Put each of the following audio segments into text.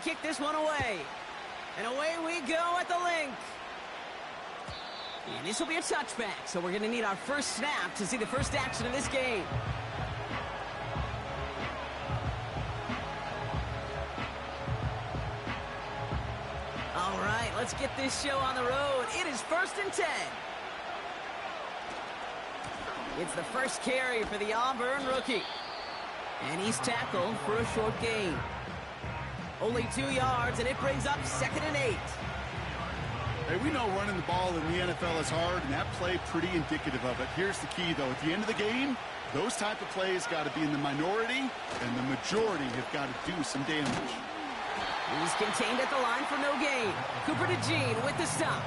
kick this one away. And away we go at the link. And this will be a touchback, so we're going to need our first snap to see the first action of this game. All right, let's get this show on the road. It is 1st and 10. It's the first carry for the Auburn rookie. And he's tackled for a short gain. Only 2 yards, and it brings up 2nd and 8. Hey, we know running the ball in the NFL is hard, and that play pretty indicative of it. Here's the key, though. At the end of the game, those type of plays got to be in the minority, and the majority have got to do some damage. He's contained at the line for no gain. Cooper DeJean with the stop.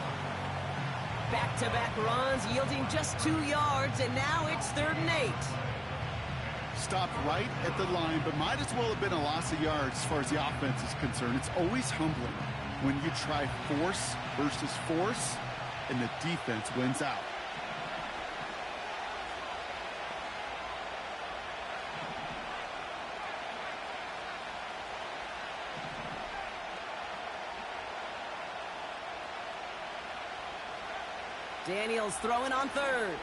Back-to-back runs yielding just 2 yards, and now it's 3rd and 8. Stopped right at the line, but might as well have been a loss of yards as far as the offense is concerned. It's always humbling when you try force versus force, and the defense wins out. Daniels throwing on 3rd.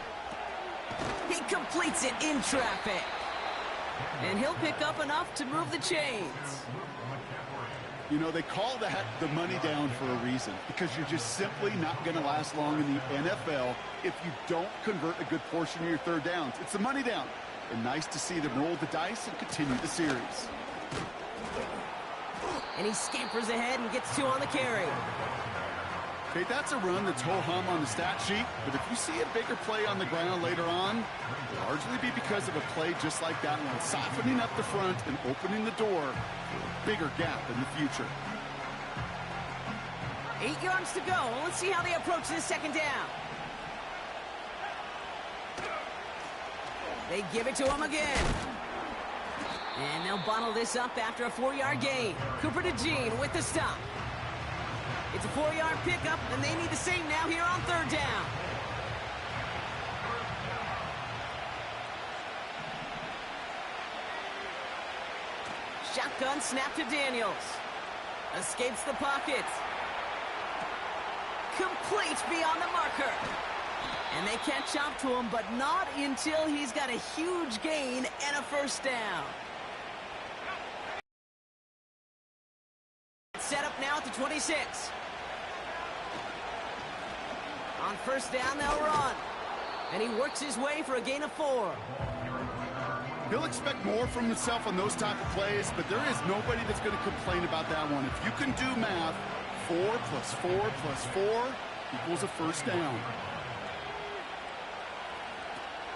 He completes it in traffic. And he'll pick up enough to move the chains. You know, they call that the money down for a reason, because you're just simply not going to last long in the NFL if you don't convert a good portion of your 3rd downs. It's the money down. And nice to see them roll the dice and continue the series. And he scampers ahead and gets 2 on the carry. Okay, that's a run that's ho-hum on the stat sheet, but if you see a bigger play on the ground later on, it'll largely be because of a play just like that one, softening up the front and opening the door for a bigger gap in the future. 8 yards to go. Let's see how they approach this 2nd down. They give it to him again. And they'll bottle this up after a 4-yard gain. Cooper DeJean with the stop. It's a 4-yard pickup, and they need the same now here on 3rd down. Shotgun snap to Daniels. Escapes the pocket. Complete beyond the marker. And they catch up to him, but not until he's got a huge gain and a 1st down. Set up now at the 26. On 1st down, they'll run. And he works his way for a gain of 4. He'll expect more from himself on those type of plays, but there is nobody that's going to complain about that one. If you can do math, 4 plus 4 plus 4 equals a 1st down.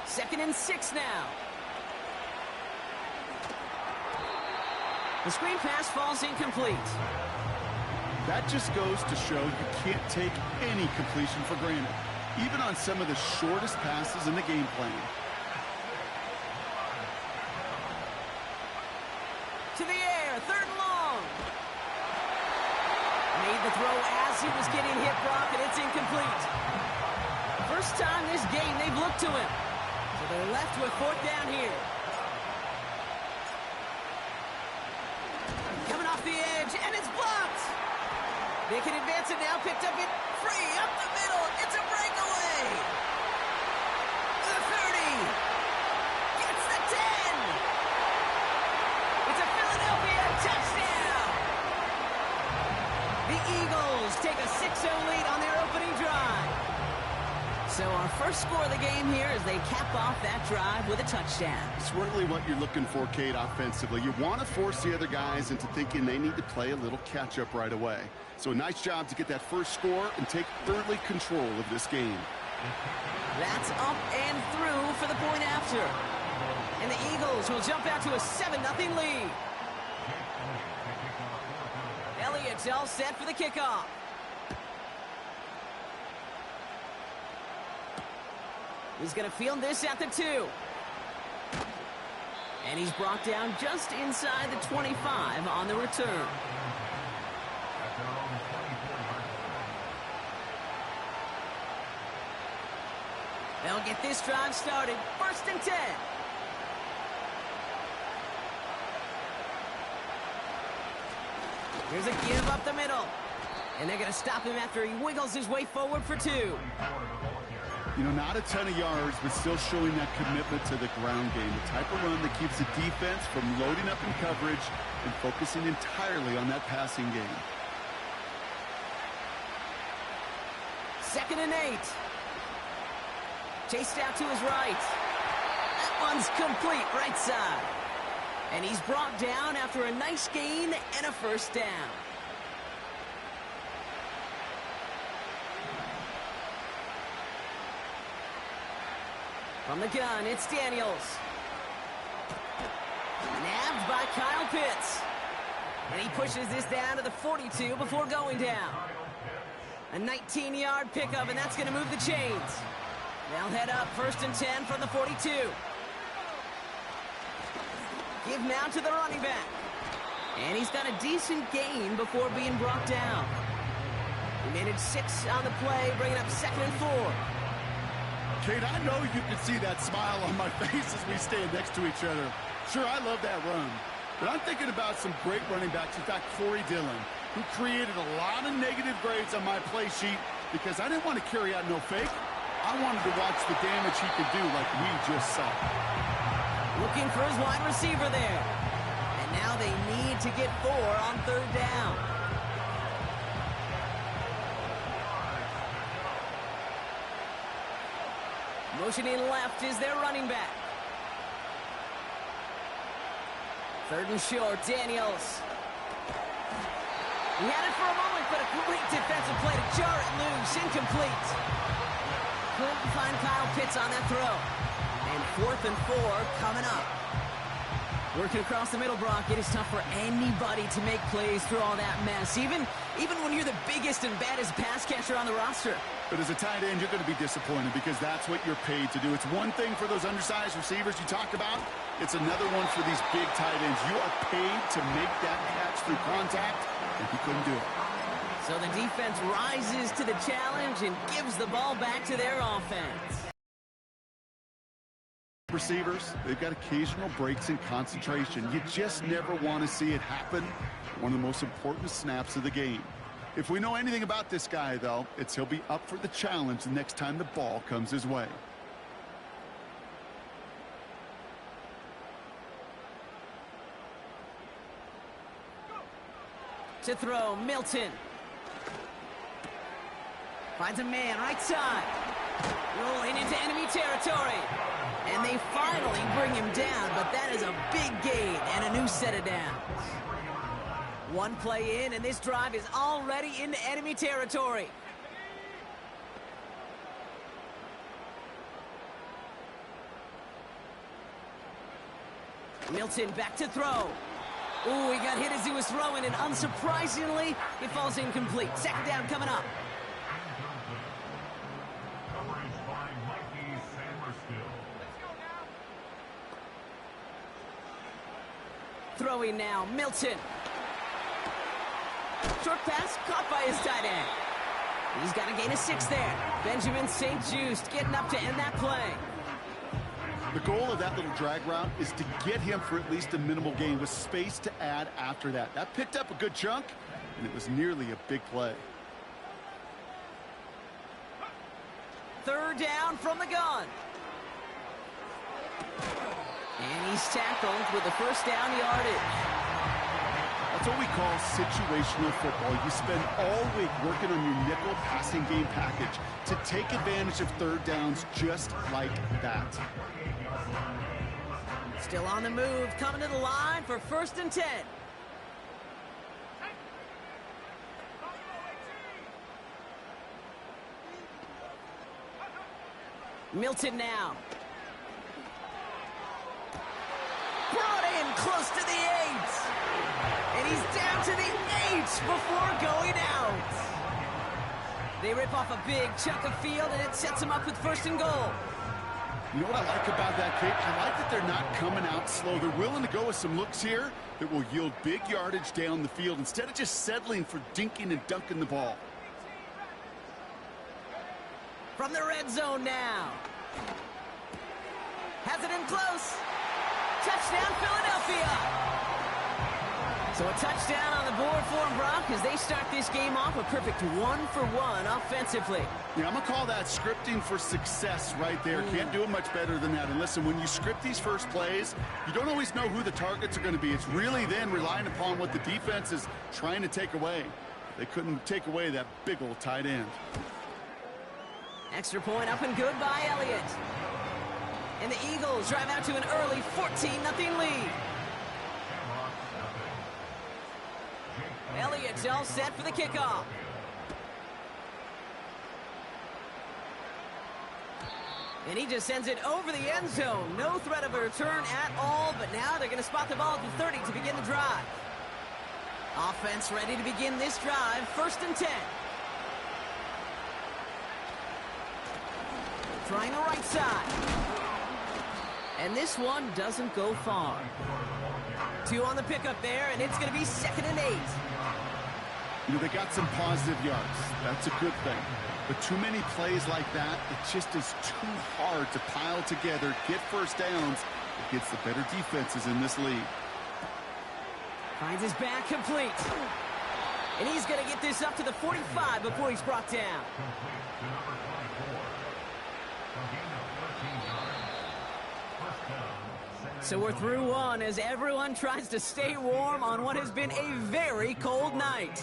2nd and 6 now. The screen pass falls incomplete. That just goes to show you can't take any completion for granted, even on some of the shortest passes in the game plan. To the air, 3rd and long. Made the throw as he was getting hit, Brock, and it's incomplete. First time this game they've looked to him. So they're left with 4th down here. Coming off the edge, and it's blocked. They can advance it now, picked up it free, up the middle, it's a breakaway. The 30, gets the 10. It's a Philadelphia touchdown. The Eagles take a 6-0 lead on their opening drive. So our first score of the game here as they cap off that drive with a touchdown. It's really what you're looking for, Kate, offensively. You want to force the other guys into thinking they need to play a little catch-up right away. So a nice job to get that first score and take early control of this game. That's up and through for the point after. And the Eagles will jump out to a 7-0 lead. Elliott's all set for the kickoff. He's going to field this at the 2. And he's brought down just inside the 25 on the return. They'll get this drive started. 1st and 10. Here's a give up the middle. And they're going to stop him after he wiggles his way forward for 2. You know, not a ton of yards, but still showing that commitment to the ground game. The type of run that keeps the defense from loading up in coverage and focusing entirely on that passing game. 2nd and 8. Chased out to his right. That one's complete, right side. And he's brought down after a nice gain and a first down. From the gun, it's Daniels. Nabbed by Kyle Pitts. And he pushes this down to the 42 before going down. A 19-yard pickup, and that's going to move the chains. They'll head up 1st and 10 from the 42. Give now to the running back. And he's got a decent gain before being brought down. He made it 6 on the play, bringing up 2nd and 4. Kate, I know you can see that smile on my face as we stand next to each other. Sure, I love that run. But I'm thinking about some great running backs. In fact, Corey Dillon, who created a lot of negative grades on my play sheet because I didn't want to carry out no fake. I wanted to watch the damage he could do like we just saw. Looking for his wide receiver there. And now they need to get 4 on 3rd down. Motioning left is their running back. 3rd and short, Daniels. He had it for a moment, but a great defensive play to jar it loose. Incomplete. Couldn't find Kyle Pitts on that throw. And 4th and 4 coming up. Working across the middle, Brock. It is tough for anybody to make plays through all that mess, even when you're the biggest and baddest pass catcher on the roster. But as a tight end, you're going to be disappointed because that's what you're paid to do. It's one thing for those undersized receivers you talk about. It's another one for these big tight ends. You are paid to make that catch through contact, and he couldn't do it. So the defense rises to the challenge and gives the ball back to their offense. Receivers, they've got occasional breaks in concentration. You just never want to see it happen. One of the most important snaps of the game. If we know anything about this guy, though, it's he'll be up for the challenge the next time the ball comes his way. To throw, Milton. Finds a man right side. Rolling into enemy territory. And they finally bring him down, but that is a big gain and a new set of downs. One play in, and this drive is already into enemy territory. Milton back to throw. Ooh, he got hit as he was throwing, and unsurprisingly, it falls incomplete. 2nd down coming up. Throwing now, Milton. Short pass caught by his tight end. He's got a gain of 6 there. Benjamin St-Juste getting up to end that play. The goal of that little drag route is to get him for at least a minimal gain with space to add after that. That picked up a good chunk, and it was nearly a big play. 3rd down from the gun. And he's tackled with the 1st down yardage. That's what we call situational football. You spend all week working on your nickel passing game package to take advantage of 3rd downs just like that. Still on the move, coming to the line for 1st and 10. Milton now. Brought in close to the 8. And he's down to the 8 before going out. They rip off a big chunk of field, and it sets them up with 1st and goal. You know what I like about that, Kate? I like that they're not coming out slow. They're willing to go with some looks here that will yield big yardage down the field instead of just settling for dinking and dunking the ball. From the red zone now. Has it in close. Touchdown, Philadelphia. So a touchdown on the board for him, because they start this game off a perfect 1-for-1 offensively. Yeah, I'm going to call that scripting for success right there. Can't do it much better than that. And listen, when you script these first plays, you don't always know who the targets are going to be. It's really then relying upon what the defense is trying to take away. They couldn't take away that big old tight end. Extra point up and good by Elliott. And the Eagles drive out to an early 14-0 lead. Elliott's all set for the kickoff. And he just sends it over the end zone. No threat of a return at all, but now they're going to spot the ball at the 30 to begin the drive. Offense ready to begin this drive, 1st and 10. Trying the right side. And this one doesn't go far. 2 on the pickup there, and it's going to be 2nd and 8. You know, they got some positive yards. That's a good thing. But too many plays like that, it just is too hard to pile together, get first downs against the better defenses in this league. Finds his back complete. And he's going to get this up to the 45 before he's brought down. So we're through one as everyone tries to stay warm on what has been a very cold night.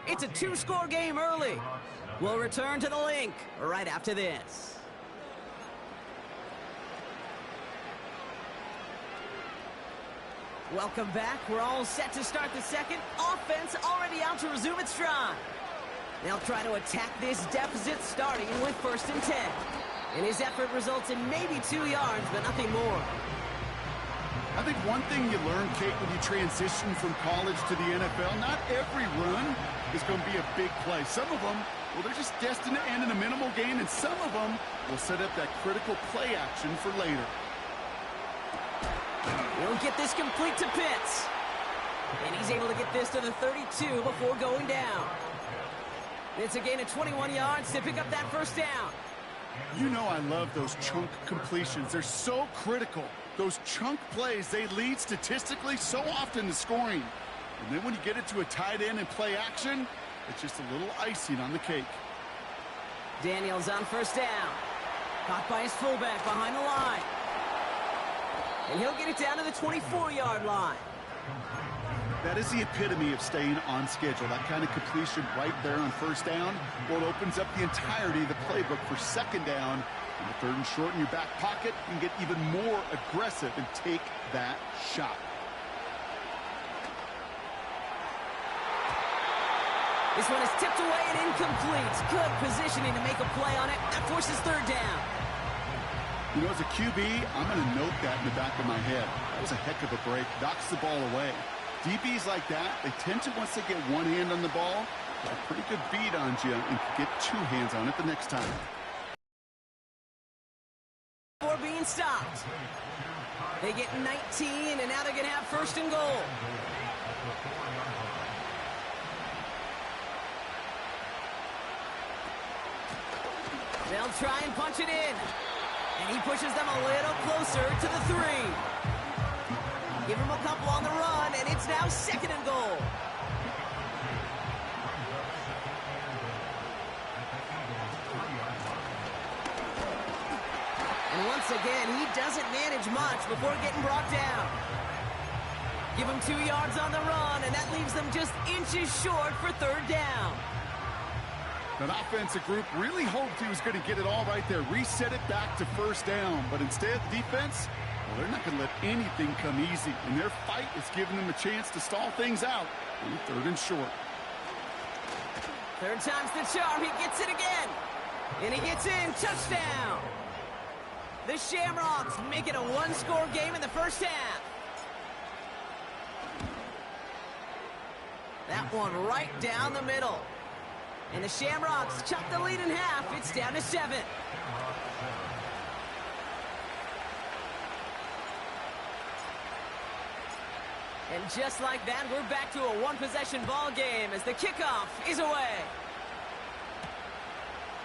It's a 2-score game early. We'll return to the link right after this. Welcome back. We're all set to start the second. Offense already out to resume its stride. They'll try to attack this deficit starting with 1st and 10. And his effort results in maybe 2 yards, but nothing more. I think one thing you learn, Kate, when you transition from college to the NFL, not every run is going to be a big play. Some of them, well, they're just destined to end in a minimal gain, and some of them will set up that critical play action for later. He'll get this complete to Pitts. And he's able to get this to the 32 before going down. It's a gain of 21 yards to pick up that 1st down. You know I love those chunk completions. They're so critical. Those chunk plays, they lead statistically so often to scoring. And then when you get it to a tight end and play action, it's just a little icing on the cake. Daniels on 1st down. Caught by his fullback behind the line. And he'll get it down to the 24-yard line. That is the epitome of staying on schedule. That kind of completion right there on 1st down. Well, it opens up the entirety of the playbook for 2nd down. In the 3rd and short in your back pocket, you can get even more aggressive and take that shot. This one is tipped away and incomplete. Good positioning to make a play on it. That forces 3rd down. You know, as a QB, I'm going to note that in the back of my head. That was a heck of a break. Knocks the ball away. DBs like that, they tend to, once they get one hand on the ball, get a pretty good beat on you and get 2 hands on it the next time. Before being stopped. They get 19, and now they're going to have 1st and goal. They'll try and punch it in. And he pushes them a little closer to the 3. Give him a couple on the run, and it's now 2nd and goal. And once again, he doesn't manage much before getting brought down. Give him 2 yards on the run, and that leaves them just inches short for 3rd down. That offensive group really hoped he was going to get it all right there, reset it back to 1st down. But instead, the defense, well, they're not going to let anything come easy. And their fight is giving them a chance to stall things out on 3rd and short. 3rd time's the charm. He gets it again. And he gets in. Touchdown. The Shamrocks make it a 1-score game in the 1st half. That one right down the middle. And the Shamrocks chop the lead in half. It's down to 7. And just like that, we're back to a 1-possession ball game as the kickoff is away.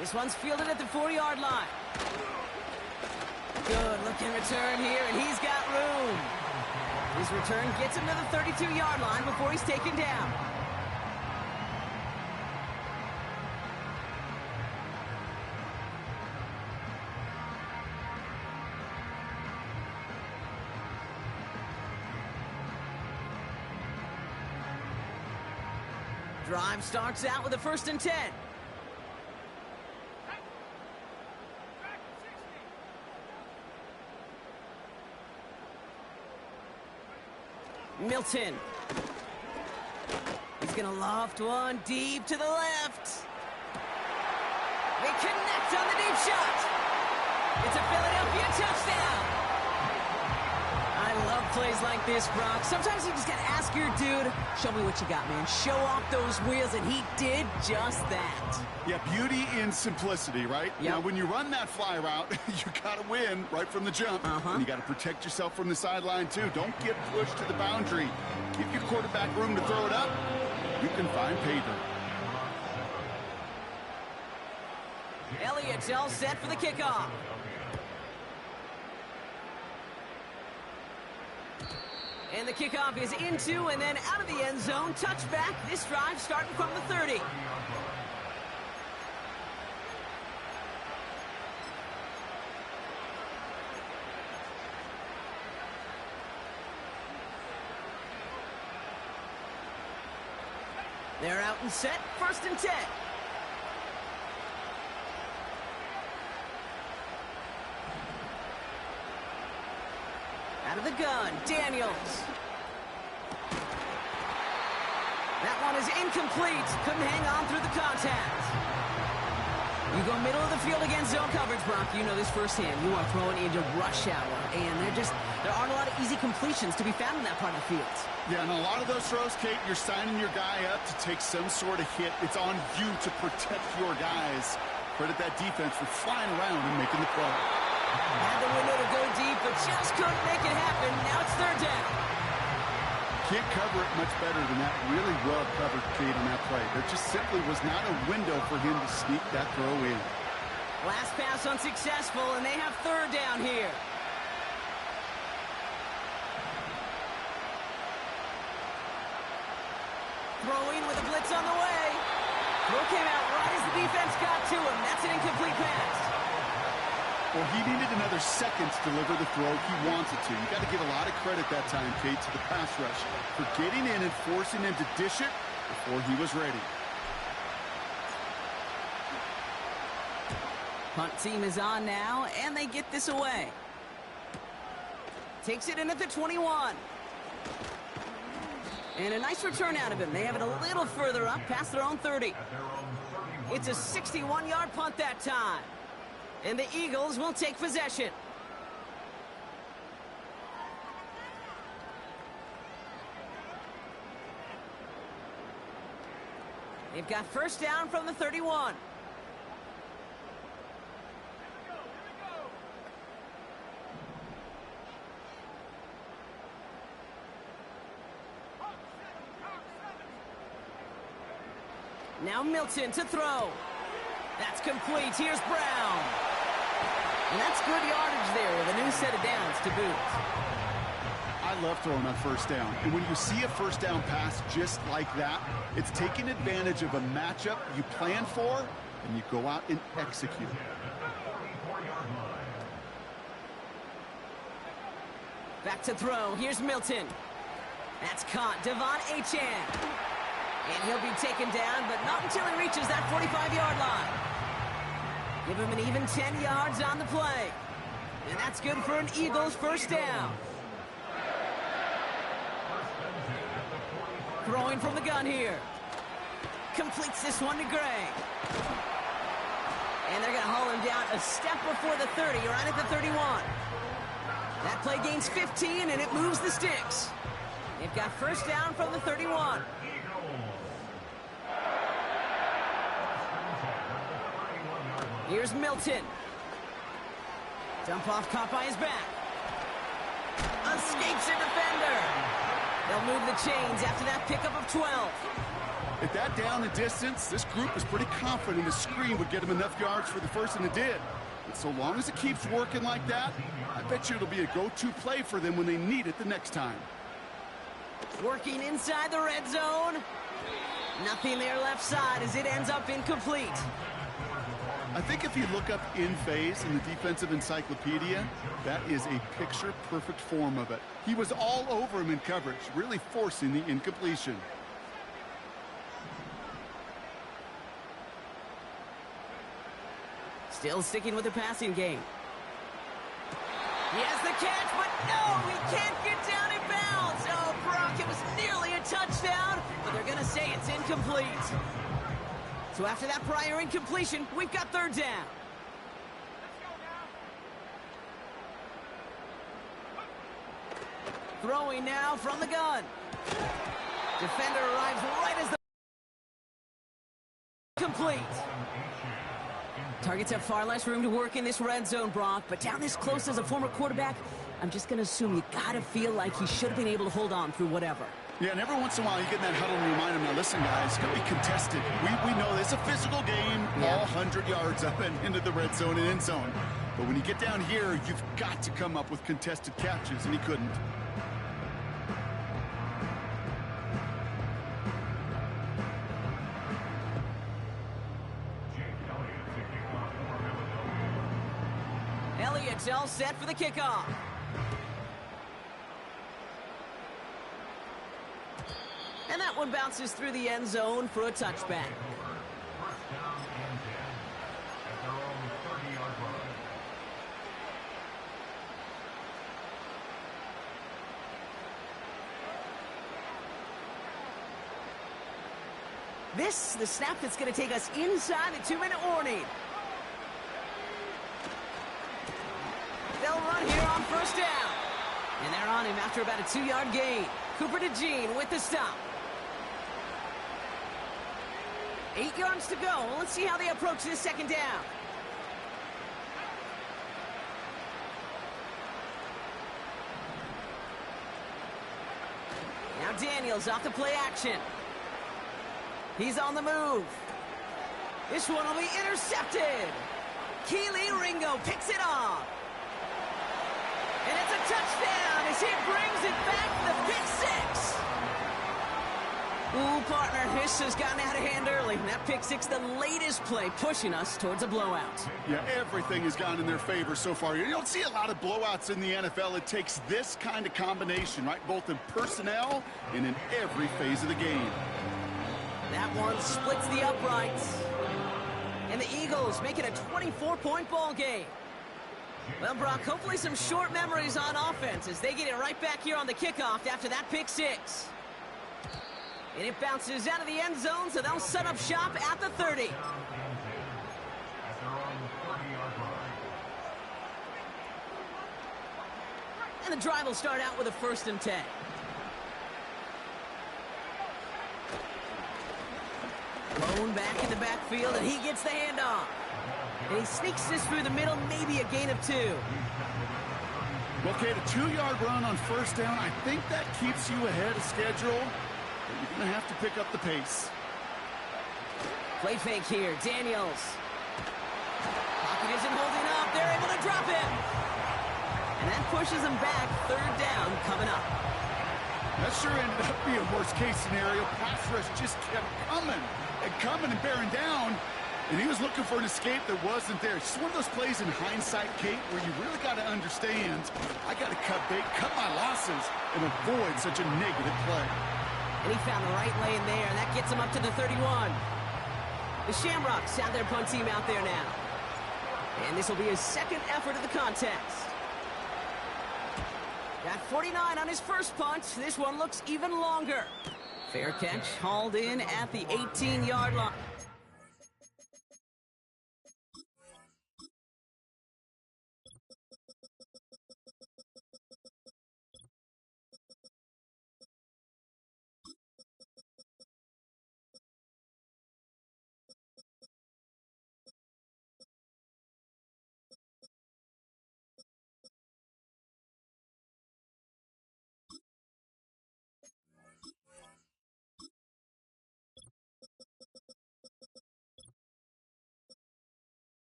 This one's fielded at the 4-yard line. Good looking return here, and he's got room. His return gets him to the 32-yard line before he's taken down. Drive starts out with a 1st and 10. Milton. He's going to loft one deep to the left. They connect on the deep shot. It's a Philadelphia touchdown. I love plays like this, Brock. Sometimes you just got to ask your dude, show me what you got, man. Show off those wheels, and he did just that. Yeah, beauty in simplicity, right? Yep. Now, when you run that fly route, you got to win right from the jump. And you got to protect yourself from the sideline, too. Don't get pushed to the boundary. Give your quarterback room to throw it up. You can find pay dirt. Elliott's all set for the kickoff. And the kickoff is into and then out of the end zone. Touchback. This drive starting from the 30. They're out and set. 1st and 10. Out of the gun, Daniels. That one is incomplete. Couldn't hang on through the contact. You go middle of the field against zone coverage, Brock. You know this firsthand. You are throwing into rush hour, and there aren't a lot of easy completions to be found in that part of the field. Yeah, and a lot of those throws, Kate, you're signing your guy up to take some sort of hit. It's on you to protect your guys. Credit that defense for flying around and making the play. Had the window to go deep, but just couldn't make it happen. Now it's 3rd down. Can't cover it much better than that. Really well covered, Kate, in that play. There just simply was not a window for him to sneak that throw in. Last pass unsuccessful, and they have 3rd down here. Throwing with a blitz on the way. Throw came out right as the defense got to him. That's an incomplete pass. Well, he needed another second to deliver the throw he wanted to. You got to give a lot of credit that time, Kate, to the pass rush for getting in and forcing him to dish it before he was ready. Punt team is on now, and they get this away. Takes it in at the 21. And a nice return out of him. They have it a little further up, past their own 30. It's a 61-yard punt that time. And the Eagles will take possession. They've got 1st down from the 31. Now Milton to throw. That's complete. Here's Brown. And that's good yardage there with a new set of downs to boot. I love throwing on 1st down. And when you see a 1st down pass just like that, it's taking advantage of a matchup you plan for, and you go out and execute. Back to throw. Here's Milton. That's caught. Devon Achane. And he'll be taken down, but not until he reaches that 45-yard line. Give him an even 10 yards on the play. And that's good for an Eagles 1st down. Throwing from the gun here. Completes this one to Gray. And they're going to haul him down a step before the 30, right at the 31. That play gains 15, and it moves the sticks. They've got 1st down from the 31. Here's Milton. Dump off caught by his back. Escapes a defender. They'll move the chains after that pickup of 12. At that down and distance, this group was pretty confident the screen would get him enough yards for the 1st, and it did. But so long as it keeps working like that, I bet you it'll be a go-to play for them when they need it the next time. Working inside the red zone. Nothing there left side as it ends up incomplete. I think if you look up in phase in the defensive encyclopedia, that is a picture-perfect form of it. He was all over him in coverage, really forcing the incompletion. Still sticking with the passing game. He has the catch, but no, he can't get down in bounds. Oh, Brock, it was nearly a touchdown, but they're going to say it's incomplete. So after that prior incompletion, we've got third down. Throwing now from the gun. Defender arrives right as the complete. Targets have far less room to work in this red zone, Brock, but down this close as a former quarterback, I'm just going to assume you got to feel like he should have been able to hold on through whatever. Yeah, and every once in a while you get in that huddle and remind him, now listen, guys, it's going to be contested. We know this is a physical game, all 100 yards up and into the red zone and end zone. But when you get down here, you've got to come up with contested catches, and he couldn't. Elliott's all set for the kickoff. And that one bounces through the end zone for a touchback. This is the snap that's going to take us inside the 2-minute warning. They'll run here on first down. And they're on him after about a 2-yard gain. Cooper DeJean with the stop. 8 yards to go. Let's see how they approach this second down. Now Daniels off the play action. He's on the move. This one will be intercepted. Kelee Ringo picks it off. And it's a touchdown as he brings it back to the pick six. Ooh, partner, this has gotten out of hand early. That pick six, the latest play, pushing us towards a blowout. Yeah, everything has gone in their favor so far. You don't see a lot of blowouts in the NFL. It takes this kind of combination, right? Both in personnel and in every phase of the game. That one splits the uprights. And the Eagles make it a 24-point ball game. Well, Brock, hopefully some short memories on offense as they get it right back here on the kickoff after that pick six. And it bounces out of the end zone, so they'll set up shop at the 30. And the drive will start out with a 1st and 10. Lone back in the backfield, and he gets the handoff. And he sneaks this through the middle, maybe a gain of 2. Okay, the 2-yard run on first down, I think that keeps you ahead of schedule. But you're going to have to pick up the pace. Play fake here, Daniels. Pocket isn't holding up. They're able to drop it. And that pushes him back. 3rd down coming up. That sure ended up being a worst-case scenario. Pass rush just kept coming and bearing down. And he was looking for an escape that wasn't there. It's just one of those plays in hindsight, Kate, where you really got to understand, I got to cut my losses and avoid such a negative play. And he found the right lane there, and that gets him up to the 31. The Shamrocks have their punt team out there now. And this will be his 2nd effort of the contest. Got 49 on his first punt. This one looks even longer. Fair catch, hauled in at the 18-yard line.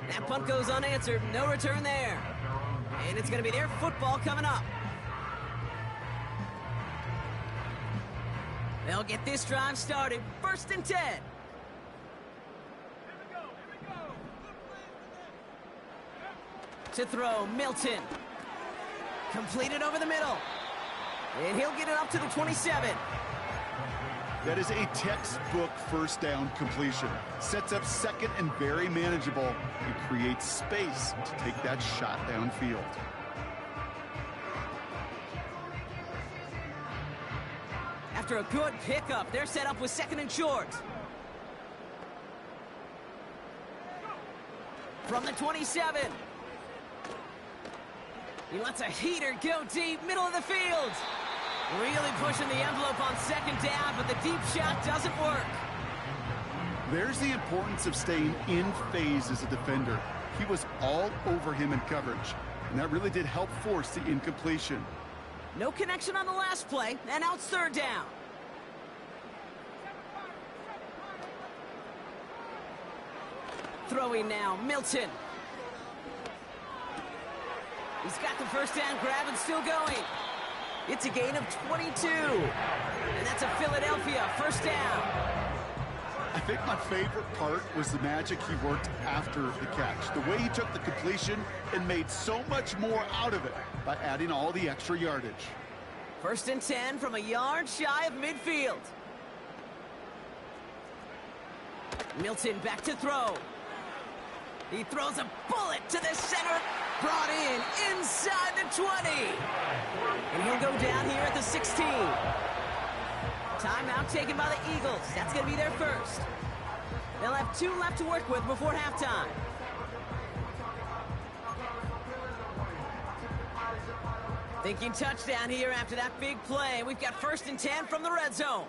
That punt goes unanswered. No return there. And it's going to be their football coming up. They'll get this drive started. 1st and 10. to throw, Milton. Completed over the middle. And he'll get it up to the 27. That is a textbook first down completion. Sets up second and very manageable and creates space to take that shot downfield. After a good pickup, they're set up with second and short. From the 27. He lets a heater go deep, middle of the field. Really pushing the envelope on second down, but the deep shot doesn't work. There's the importance of staying in phase as a defender. He was all over him in coverage, and that really did help force the incompletion. No connection on the last play, and now it's third down. Throwing now, Milton. He's got the first down grab and still going. It's a gain of 22. And that's a Philadelphia first down. I think my favorite part was the magic he worked after the catch. The way he took the completion and made so much more out of it by adding all the extra yardage. First and 10 from a yard shy of midfield. Milton back to throw. He throws a bullet to the center. Brought in inside the 20. And he'll go down here at the 16. Timeout taken by the Eagles. That's going to be their first. They'll have 2 left to work with before halftime. Thinking touchdown here after that big play. We've got first and 10 from the red zone.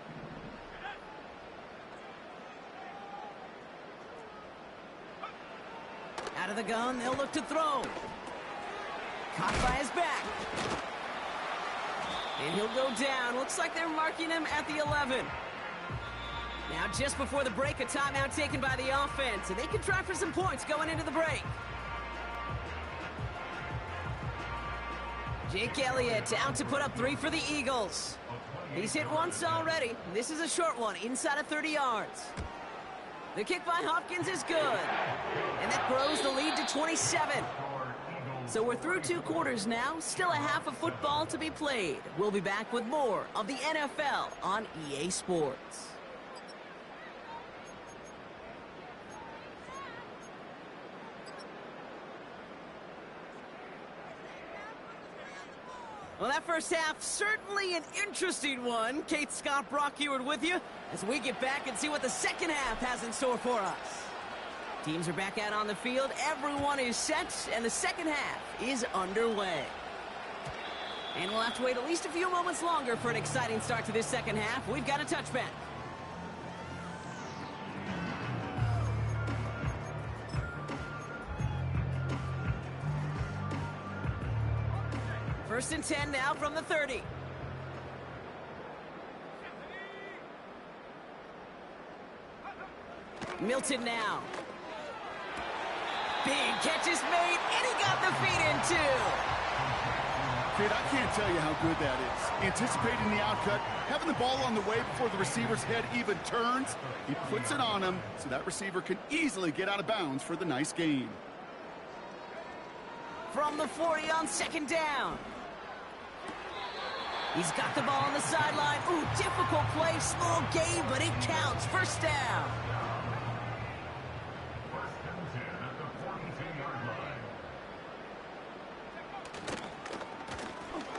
Out of the gun, they'll look to throw. Caught by his back. And he'll go down. Looks like they're marking him at the 11. Now, just before the break, a timeout taken by the offense. And they can try for some points going into the break. Jake Elliott out to put up 3 for the Eagles. He's hit once already. This is a short one, inside of 30 yards. The kick by Hopkins is good. And that grows the lead to 27. So we're through 2 quarters now. Still a half of football to be played. We'll be back with more of the NFL on EA Sports. Well, that first half, certainly an interesting one. Kate Scott, Brock Eward with you as we get back and see what the second half has in store for us. Teams are back out on the field. Everyone is set, and the second half is underway. And we'll have to wait at least a few moments longer for an exciting start to this second half. We've got a touchback. First and 10 now from the 30. Milton now. Big catch is made, and he got the feet in too. Kid, I can't tell you how good that is. Anticipating the outcut, having the ball on the way before the receiver's head even turns. He puts it on him so that receiver can easily get out of bounds for the nice gain. From the 40 on second down. He's got the ball on the sideline. Ooh, difficult play, small gain, but it counts. First down.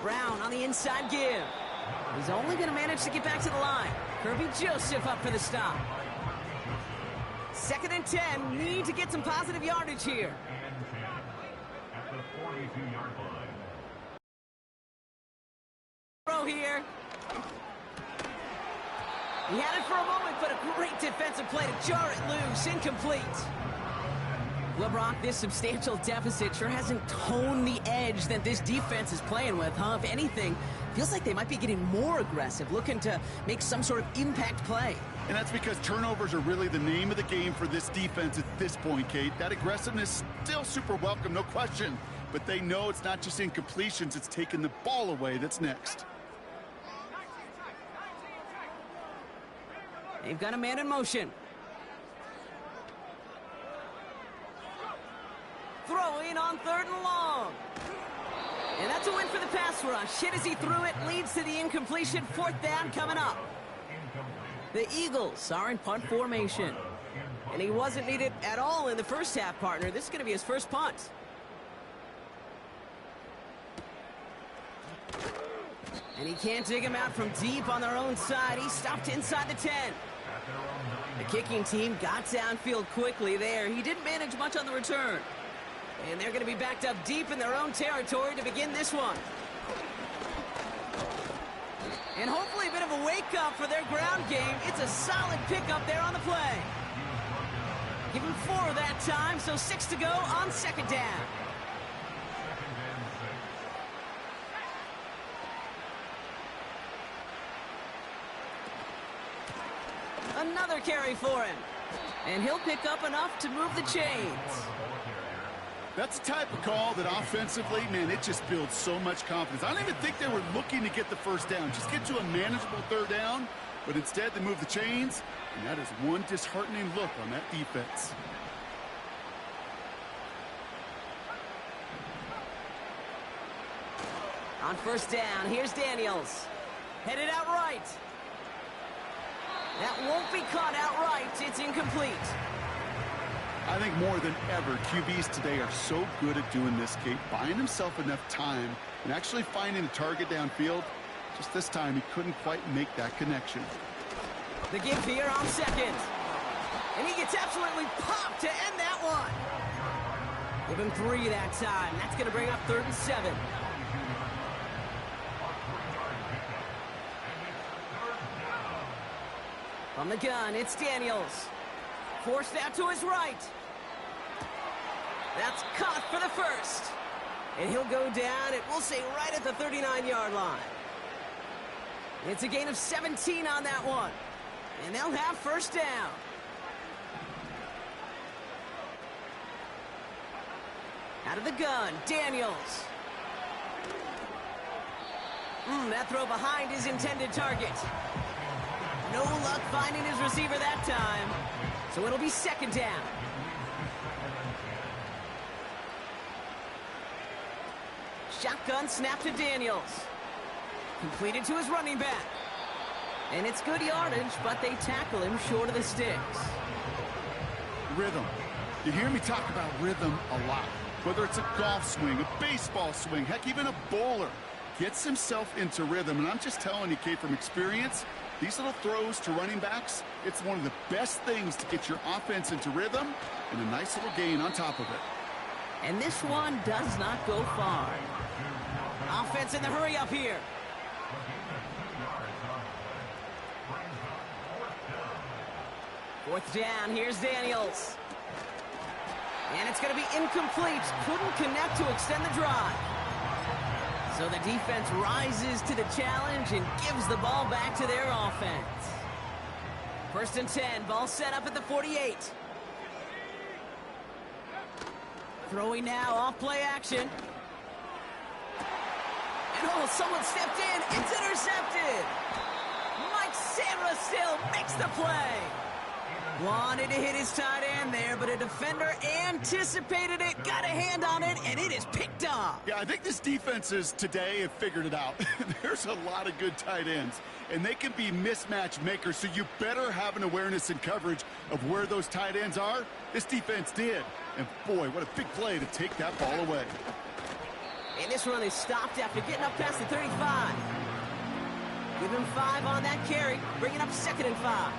Brown on the inside give. He's only going to manage to get back to the line. Kirby Joseph up for the stop. Second and 10. Need to get some positive yardage here. At the 42-yard line. Throw here. He had it for a moment, but a great defensive play to jar it loose. Incomplete. Well, Brock, this substantial deficit sure hasn't toned the edge that this defense is playing with, huh? If anything, feels like they might be getting more aggressive, looking to make some sort of impact play. And that's because turnovers are really the name of the game for this defense at this point, Kate. That aggressiveness still super welcome, no question. But they know it's not just incompletions, it's taking the ball away that's next. They've got a man in motion. throwing on 3rd and long. And that's a win for the pass rush. Hit as he threw it, leads to the incompletion. 4th down coming up. The Eagles are in punt formation. And he wasn't needed at all in the first half, partner. This is going to be his first punt. And he can't dig him out from deep on their own side. He stopped inside the 10. The kicking team got downfield quickly there. He didn't manage much on the return. And they're going to be backed up deep in their own territory to begin this one. And hopefully a bit of a wake-up for their ground game. It's a solid pickup there on the play. Give him 4 that time, so 6 to go on 2nd down. Another carry for him. And he'll pick up enough to move the chains. That's the type of call that offensively, man, it just builds so much confidence. I don't even think they were looking to get the 1st down. Just get to a manageable 3rd down. But instead, they move the chains. And that is one disheartening look on that defense. On 1st down, here's Daniels. Headed out right. That won't be caught outright. It's incomplete. I think more than ever, QBs today are so good at doing this, Kate, buying himself enough time and actually finding a target downfield. Just this time, he couldn't quite make that connection. The give here on 2nd. And he gets absolutely popped to end that one. Give him 3 that time. That's going to bring up 3rd and 7. From the gun, it's Daniels. Forced out to his right. That's caught for the 1st. And he'll go down, it will say right at the 39-yard line. It's a gain of 17 on that one. And they'll have 1st down. Out of the gun, Daniels. That throw behind his intended target. No luck finding his receiver that time. So it'll be 2nd down. Shotgun snap to Daniels. Completed to his running back. And it's good yardage, but they tackle him short of the sticks. Rhythm. You hear me talk about rhythm a lot. Whether it's a golf swing, a baseball swing, heck, even a bowler gets himself into rhythm. And I'm just telling you, Kate, from experience, these little throws to running backs, it's one of the best things to get your offense into rhythm and a nice little gain on top of it. And this one does not go far. Offense in the hurry up here. Fourth down, here's Daniels. And it's going to be incomplete. Couldn't connect to extend the drive. So the defense rises to the challenge and gives the ball back to their offense. 1st and 10, ball set up at the 48. Throwing now, off play action. And oh, someone stepped in. It's intercepted. Mike Samra still makes the play. Wanted to hit his tight end there, but a defender anticipated it, got a hand on it, and it is picked up. Yeah, I think this defenses today have figured it out. There's a lot of good tight ends, and they can be mismatch makers, so you better have an awareness and coverage of where those tight ends are. This defense did, and boy, what a big play to take that ball away. And this run is stopped after getting up past the 35. Give him 5 on that carry, bringing up 2nd and 5.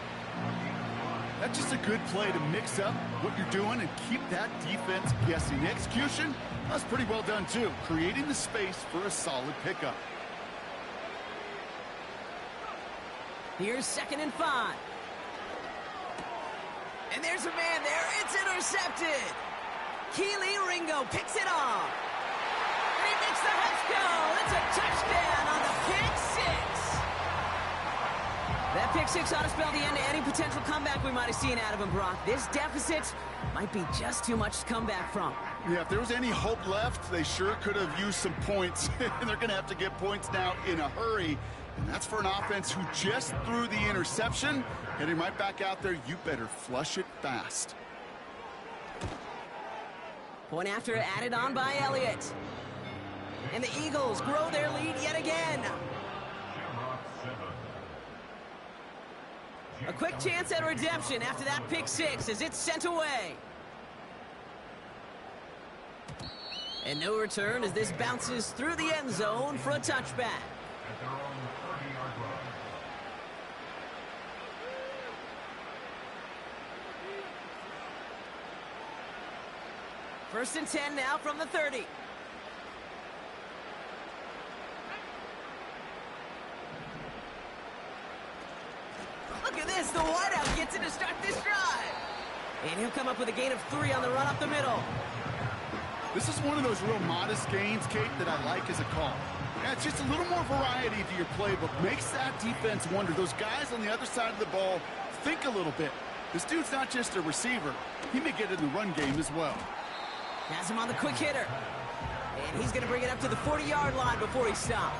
That's just a good play to mix up what you're doing and keep that defense guessing. The execution, that's pretty well done too, creating the space for a solid pickup. Here's 2nd and 5. And there's a man there. It's intercepted. Keely Ringo picks it off. And he makes the Hush go. It's a touchdown on the pick 6. That pick 6 ought to spell the end to any potential comeback we might have seen out of him, Brock. This deficit might be just too much to come back from. Yeah, if there was any hope left, they sure could have used some points. And they're going to have to get points now in a hurry. And that's for an offense who just threw the interception. Heading right back out there, you better flush it fast. Point after added on by Elliott. And the Eagles grow their lead yet again. A quick chance at redemption after that pick six as it's sent away. And no return as this bounces through the end zone for a touchback. At their own 30-yard line. First and 10 now from the 30. Look at this, the wideout gets it to start this drive. And he'll come up with a gain of 3 on the run up the middle. This is one of those real modest gains, Kate, that I like as a call. Yeah, it's just a little more variety to your playbook. Makes that defense wonder. Those guys on the other side of the ball think a little bit. This dude's not just a receiver. He may get in the run game as well. Has him on the quick hitter. And he's going to bring it up to the 40-yard line before he stopped.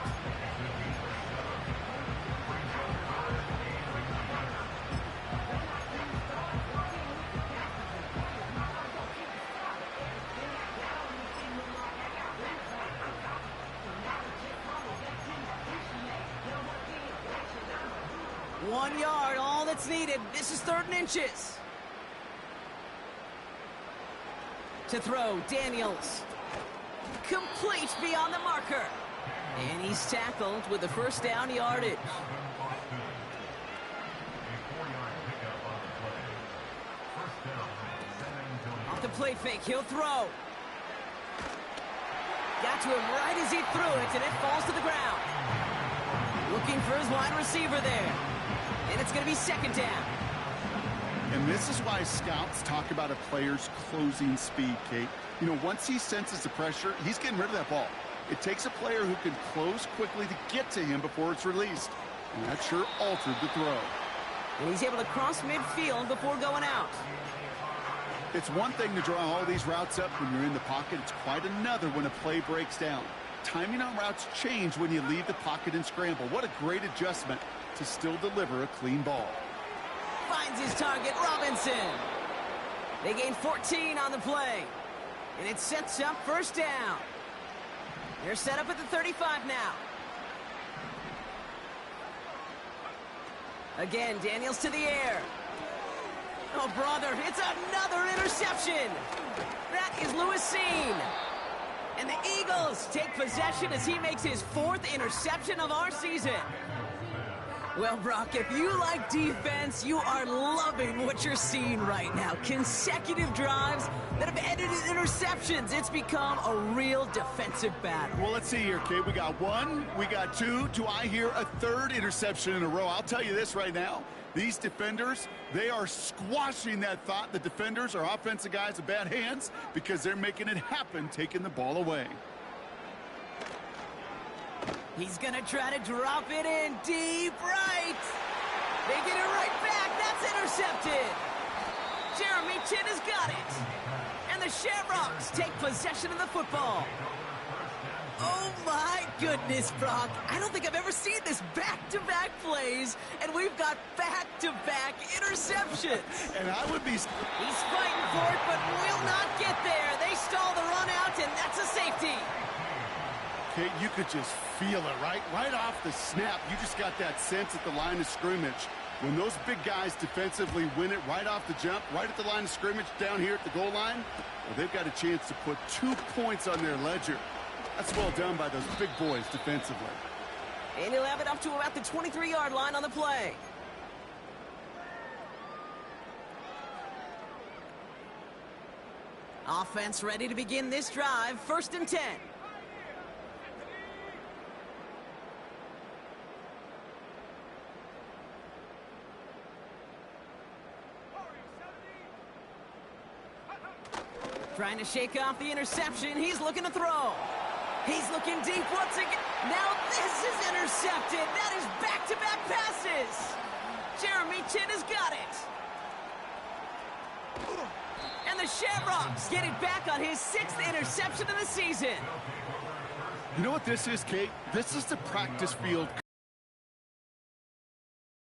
One yard, all that's needed. This is 3rd and inches. To throw, Daniels. Complete beyond the marker. And he's tackled with the first down yardage. Off the play fake, he'll throw. Got to him right as he threw it, and it falls to the ground. Looking for his wide receiver there. And it's going to be 2nd down. And this is why scouts talk about a player's closing speed, Kate. You know, once he senses the pressure, he's getting rid of that ball. It takes a player who can close quickly to get to him before it's released. And that sure altered the throw. And he's able to cross midfield before going out. It's one thing to draw all these routes up when you're in the pocket. It's quite another when a play breaks down. Timing on routes change when you leave the pocket and scramble. What a great adjustment to still deliver a clean ball. Finds his target, Robinson. They gain 14 on the play. And it sets up 1st down. They're set up at the 35 now. Again, Daniels to the air. Oh, brother, it's another interception. That is Lewis Cine. And the Eagles take possession as he makes his 4th interception of our season. Well, Brock, if you like defense, you are loving what you're seeing right now. Consecutive drives that have ended in interceptions. It's become a real defensive battle. Well, let's see here, Kate. We got 1, we got 2. Do I hear a 3rd interception in a row? I'll tell you this right now. These defenders, they are squashing that thought. The defenders are offensive guys with bad hands because they're making it happen, taking the ball away. He's going to try to drop it in deep right. They get it right back. That's intercepted. Jeremy Chinn has got it. And the Shamrocks take possession of the football. Oh, my goodness, Brock. I don't think I've ever seen this back-to-back plays, and we've got back-to-back interceptions. And I would be... He's fighting for it, but will not get there. They stall the run out, and that's a safety. Kate, you could just feel it, right? Right off the snap, you just got that sense at the line of scrimmage. When those big guys defensively win it right off the jump, right at the line of scrimmage down here at the goal line, well, they've got a chance to put 2 points on their ledger. That's well done by those big boys defensively. And he'll have it up to about the 23-yard line on the play. Offense ready to begin this drive. 1st and 10. Trying to shake off the interception. He's looking to throw. He's looking deep once again. Now this is intercepted. That is back-to-back passes. Jeremy Chinn has got it. And the Shamrocks get it back on his 6th interception of the season. You know what this is, Kate? This is the practice field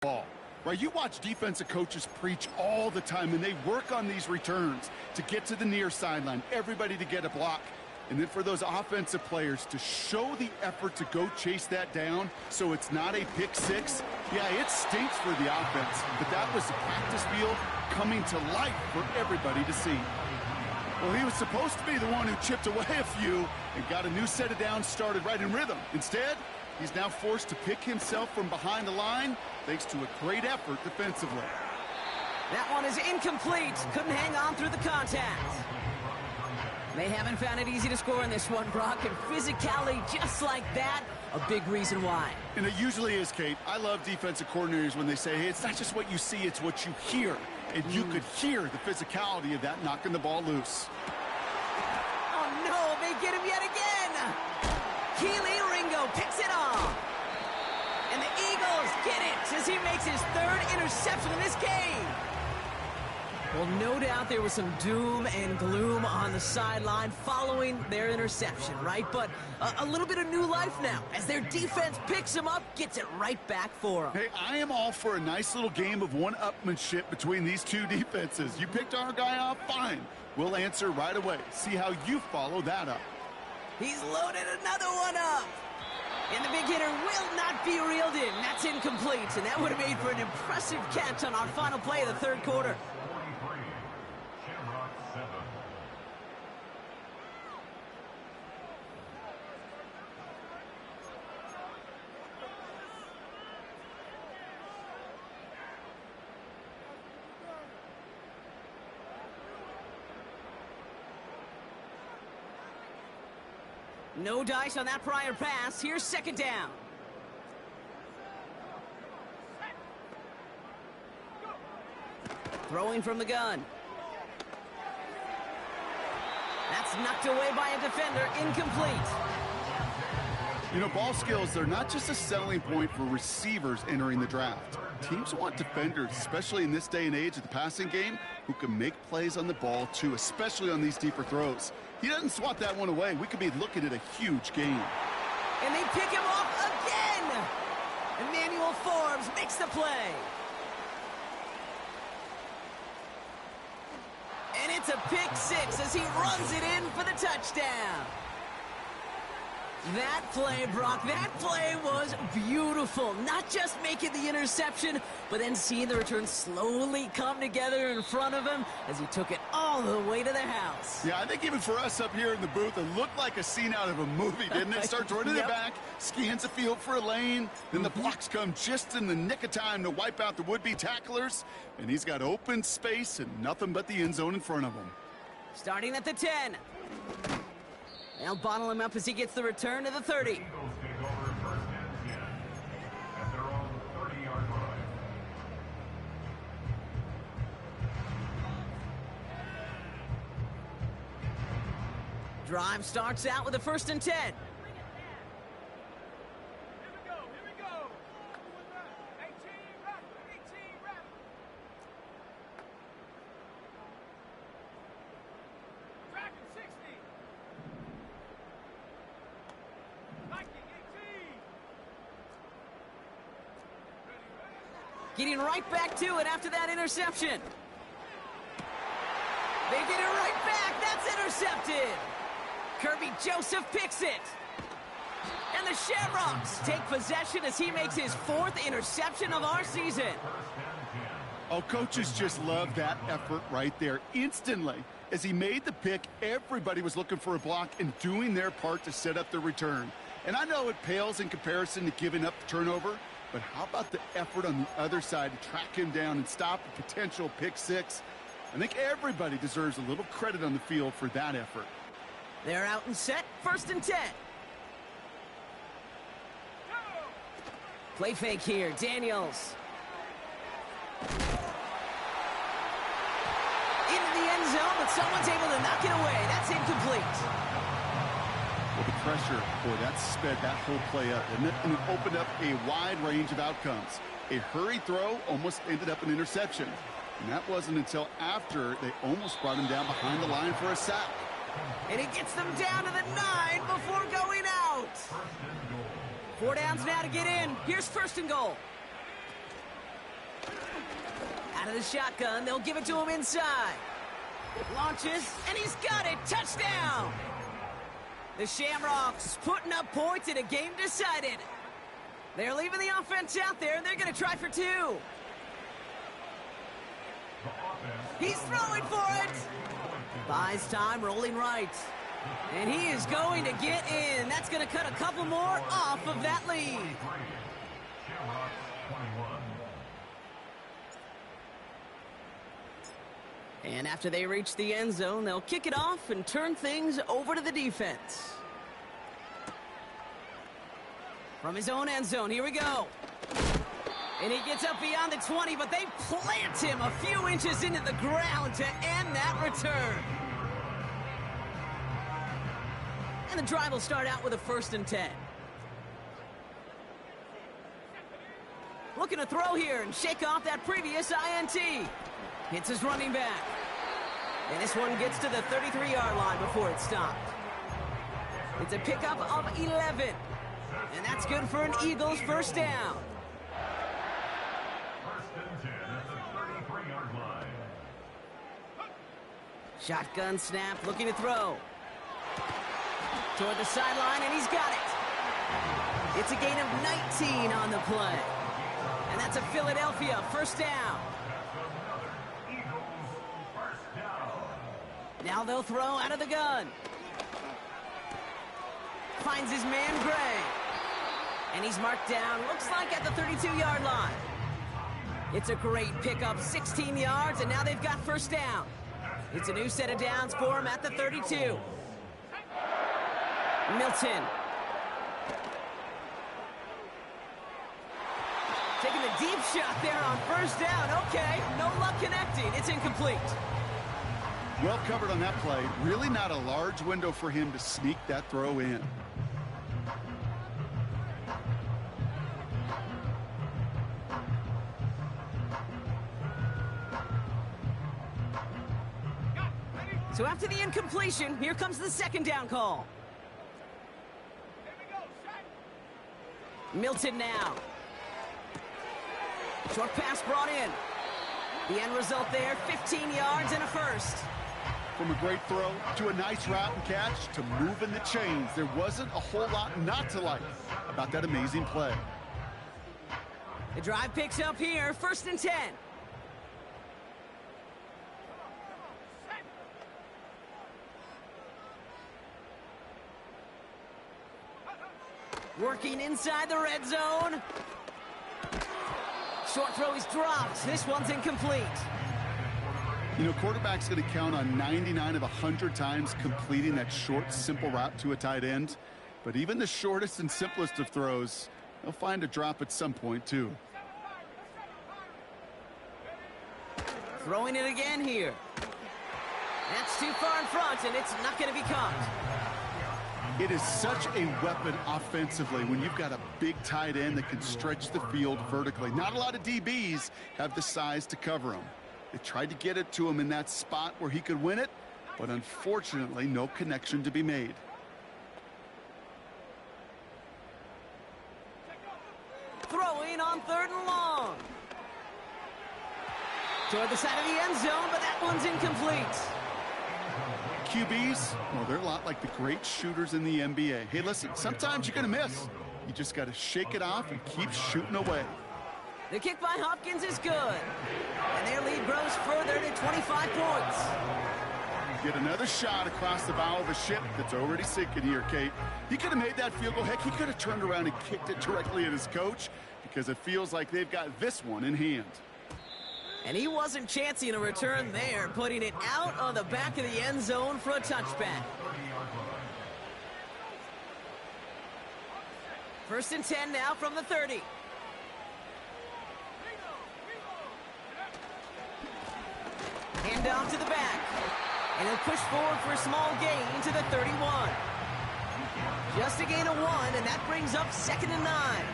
ball. Right, you watch defensive coaches preach all the time, and they work on these returns to get to the near sideline, everybody to get a block. And then for those offensive players to show the effort to go chase that down so it's not a pick six, yeah, it stinks for the offense. But that was the practice field coming to life for everybody to see. Well, he was supposed to be the one who chipped away a few and got a new set of downs started right in rhythm. Instead, he's now forced to pick himself from behind the line thanks to a great effort defensively. That one is incomplete. Couldn't hang on through the contact. They haven't found it easy to score in this one, Brock, and physicality just like that, a big reason why. And it usually is, Kate. I love defensive coordinators when they say, hey, it's not just what you see, it's what you hear. And you could hear the physicality of that knocking the ball loose. Oh, no, they get him yet again. Kelee Ringo picks it off. And the Eagles get it as he makes his third interception in this game. Well, no doubt there was some doom and gloom on the sideline following their interception, right? But a little bit of new life now as their defense picks him up, gets it right back for them. Hey, I am all for a nice little game of one-upmanship between these two defenses. You picked our guy off, fine. We'll answer right away. See how you follow that up. He's loaded another one up. And the big hitter will not be reeled in. That's incomplete, and that would have made for an impressive catch on our final play of the third quarter. 43, Shamrock 7. No dice on that prior pass. Here's second down. Throwing from the gun. That's knocked away by a defender. Incomplete. You know, ball skills, they're not just a selling point for receivers entering the draft. Teams want defenders, especially in this day and age of the passing game, who can make plays on the ball, too, especially on these deeper throws. He doesn't swat that one away. We could be looking at a huge game. And they pick him off again. Emmanuel Forbes makes the play. And it's a pick six as he runs it in for the touchdown. That play, Brock, that play was beautiful. Not just making the interception, but then seeing the return slowly come together in front of him as he took it all the way to the house. Yeah, I think even for us up here in the booth, it looked like a scene out of a movie, didn't it? Starts running it back, scans the field for a lane, then the blocks come just in the nick of time to wipe out the would-be tacklers, and he's got open space and nothing but the end zone in front of him. Starting at the 10. They'll bottle him up as he gets the return to the 30. Eagles take over first and 10 at their own 30-yard line. Drive starts out with a 1st and 10. Here we go. 18 rep. Dragon 60. Viking 18. Getting right back to it after that interception. They get it right back. That's intercepted. Kirby Joseph picks it. And the Shamrocks take possession as he makes his 4th interception of our season. Oh, coaches just love that effort right there. Instantly, as he made the pick, everybody was looking for a block and doing their part to set up the return. And I know it pales in comparison to giving up the turnover, but how about the effort on the other side to track him down and stop a potential pick six? I think everybody deserves a little credit on the field for that effort. They're out and set. 1st and 10. Play fake here. Daniels. Into the end zone, but someone's able to knock it away. That's incomplete. Well, the pressure, boy, that sped that whole play up, didn't it? And it opened up a wide range of outcomes. A hurried throw almost ended up an interception. And that wasn't until after they almost brought him down behind the line for a sack. And he gets them down to the 9 before going out. 4 downs now to get in. Here's 1st and goal. Out of the shotgun, they'll give it to him inside. Launches, and he's got it. Touchdown! The Shamrocks putting up points in a game decided. They're leaving the offense out there, and they're going to try for two. He's throwing for it. Buys time, rolling right. And he is going to get in. That's going to cut a couple more off of that lead. And after they reach the end zone, they'll kick it off and turn things over to the defense. From his own end zone, here we go. And he gets up beyond the 20, but they plant him a few inches into the ground to end that return. And the drive will start out with a 1st and 10. Looking to throw here and shake off that previous INT. Hits his running back. And this one gets to the 33-yard line before it stopped. It's a pickup of 11. And that's good for an Eagles 1st down. 1st and 10 at the 33-yard line. Shotgun snap, looking to throw. Toward the sideline, and he's got it. It's a gain of 19 on the play. And that's a Philadelphia 1st down. Now they'll throw out of the gun. Finds his man, Gray. And he's marked down, looks like at the 32-yard line. It's a great pickup, 16 yards, and now they've got 1st down. It's a new set of downs for him at the 32. Milton. Taking the deep shot there on 1st down. Okay, no luck connecting. It's incomplete. Well covered on that play. Really not a large window for him to sneak that throw in. So after the incompletion, here comes the 2nd down call. Milton now. Short pass brought in. The end result there, 15 yards and a 1st. From a great throw to a nice route and catch to moving the chains, there wasn't a whole lot not to like about that amazing play. The drive picks up here, 1st and 10. Working inside the red zone. Short throw is dropped. This one's incomplete. You know, quarterback's going to count on 99 of 100 times completing that short, simple route to a tight end. But even the shortest and simplest of throws, they'll find a drop at some point, too. Throwing it again here. That's too far in front, and it's not going to be caught. It is such a weapon offensively when you've got a big tight end that can stretch the field vertically. Not a lot of DBs have the size to cover him. They tried to get it to him in that spot where he could win it, but unfortunately, no connection to be made. Throwing on 3rd and long. Toward the side of the end zone, but that one's incomplete. QBs, well, they're a lot like the great shooters in the NBA. Hey, listen, sometimes you're going to miss. You just got to shake it off and keep shooting away. The kick by Hopkins is good. And their lead grows further to 25 points. Get another shot across the bow of a ship that's already sinking here, Kate. He could have made that field goal. Heck, he could have turned around and kicked it directly at his coach because it feels like they've got this one in hand. And he wasn't chancing a return there, putting it out on the back of the end zone for a touchback. 1st and 10 now from the 30. Hand off to the back. And he'll push forward for a small gain to the 31. Just a gain of 1, and that brings up 2nd and 9.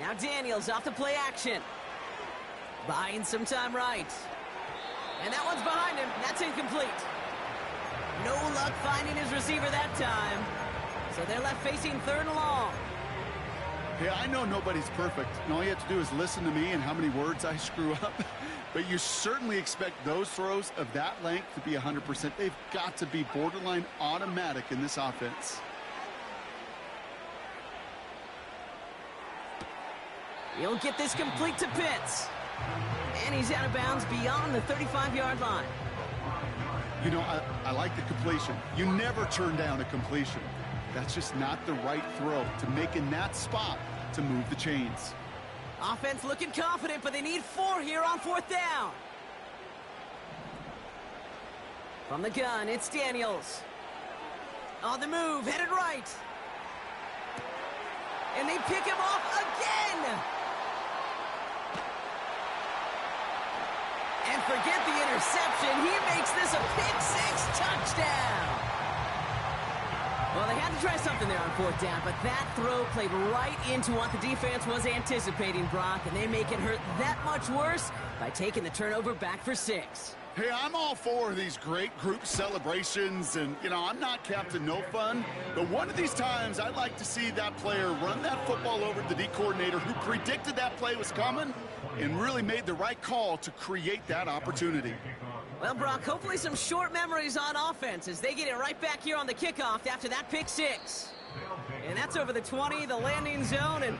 Now Daniels off the play action. Buying some time right. And that one's behind him. That's incomplete. No luck finding his receiver that time. So they're left facing 3rd and long. Hey, I know nobody's perfect, and all you have to do is listen to me and how many words I screw up. But you certainly expect those throws of that length to be 100%. They've got to be borderline automatic in this offense. He'll get this complete to Pitts. And he's out of bounds beyond the 35-yard line. You know, I like the completion. You never turn down a completion. That's just not the right throw to make in that spot to move the chains. Offense looking confident, but they need 4 here on 4th down. From the gun, it's Daniels. On the move, headed right. And they pick him off again. And forget the interception. He makes this a pick-6 touchdown. Well, they had to try something there on 4th down, but that throw played right into what the defense was anticipating, Brock, and they make it hurt that much worse by taking the turnover back for 6. Hey, I'm all for these great group celebrations, and, you know, I'm not Captain No Fun, but one of these times I'd like to see that player run that football over to the D coordinator who predicted that play was coming and really made the right call to create that opportunity. Well, Brock, hopefully some short memories on offense as they get it right back here on the kickoff after that pick-6. And that's over the 20, the landing zone, and